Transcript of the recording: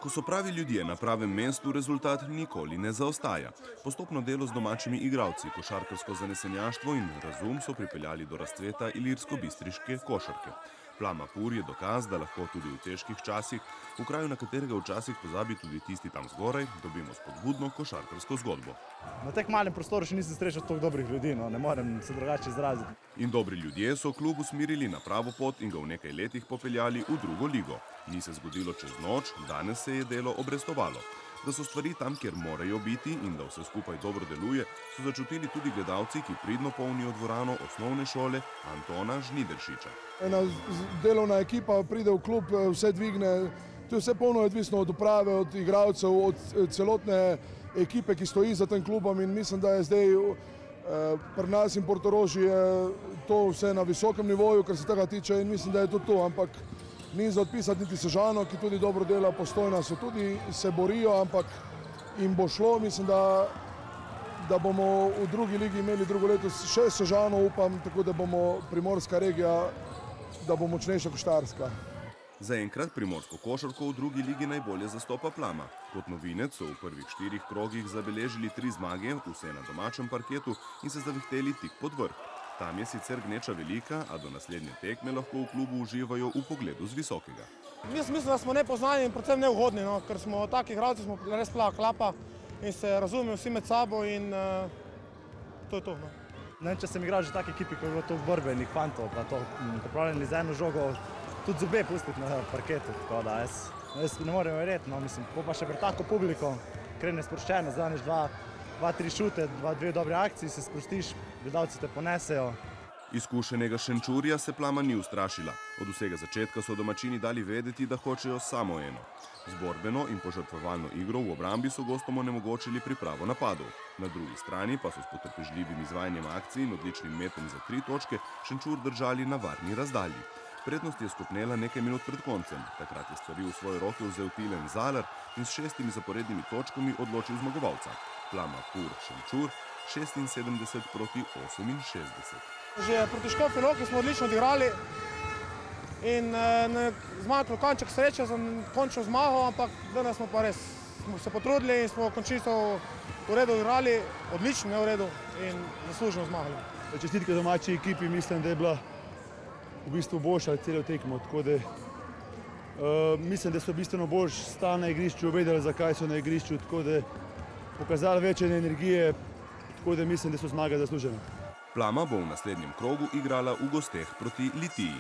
Ko so pravi ljudje na pravem mestu, rezultat nikoli ne zaostaja. Postopno delo z domačimi igralci, košarkarsko zanesenjaštvo in razum so pripeljali do razcveta ilirsko-bistriške košarke. Plama Pur je dokaz, da lahko tudi v težkih časih, v kraju, na katerega včasih pozabi tudi tisti tam zgoraj, dobimo spodbudno košarkarsko zgodbo. Na tek malem prostoru še nisem srečal toliko dobrih ljudi, ne morem se drugače izraziti. In dobri ljudje so klub usmerili na pravo pot in ga v nekaj letih popeljali v drugo ligo. Ni se zgodilo čez noč, danes se je delo obrestovalo. Da so stvari tam, kjer morajo biti in da vse skupaj dobro deluje, so začutili tudi gledalci, ki pridno polnijo dvorano osnovne šole Antona Žnideršiča. Ena delovna ekipa pride v klub, vse dvigne, to je vse polno odvisno od uprave, od igralcev, od celotne ekipe, ki stoji za tem klubom, in mislim, da je zdaj pri nas in Portoroži je to vse na visokem nivoju, kar se tega tiče, in mislim, da je tudi to, ampak ni za odpisati niti Sežano, ki tudi dobro dela, Postojna so tudi, se borijo, ampak jim bo šlo. Mislim, da bomo v drugi ligi imeli drugo leto še Sežano, upam, tako da bomo primorska regija, da bo močnejša kot Štajerska. Zaenkrat primorsko košarko v drugi ligi najbolje zastopa Plama. Kot novinec so v prvih 4 krogih zabeležili 3 zmage, vse na domačem parketu, in se zavihteli tik pod vrh. Tam je sicer gneča velika, a do naslednje tekme lahko v klubu uživajo v pogledu z visokega. Mislim, da smo nepoznani in predvsem neugodni, ker smo taki igralci, smo res plava klapa in se razumemo vsi med sabo in to je to. Ne vem, če sem igral že v taki ekipi, ko je bilo to borbenih fantov, pa to pripravljeni z eno žogo, tudi zobe pustiti na parketu, tako da jaz ne morem verjeti, mislim, pa še pri tako publiko, krene sproščeno, zdaneš 2-3 šute, 2 dobre akcije, se sprostiš, gledalci te ponesejo. Izkušenega Šenčurja se Plama ni ustrašila. Od vsega začetka so domačini dali vedeti, da hočejo samo eno. Z borbeno in požrtvovalno igro v obrambi so gostom onemogočili pripravo napadov. Na drugi strani pa so s potrpežljivim izvajanjem akcij in odličnim metom za 3 točke Šenčur držali na varni razdalji. Prednost je skopnela nekaj minut pred koncem. Takrat je stvari v svoje roke vzel Tilen Zalar in s 6 zaporednimi točkami odločil zmagovalca. Plama Pur Šenčur 76 proti 68. Že proti Škofji Loki smo odlično odigrali in zmanjkalo kanček sreče za končno zmago, ampak danes smo pa res se potrudili in smo končisto v redu igrali, odlično, ne v redu, in zasluženo zmagali. Čestitke domači ekipi, mislim, da je bila v bistvu boljša celo tekmo, tako da mislim, da so bistveno bolj stali na igrišču, vedeli, zakaj so na igrišču, tako da pokazali več energije, tako da mislim, da so zmage zaslužene. Plama bo v naslednjem krogu igrala v gosteh proti Litiji.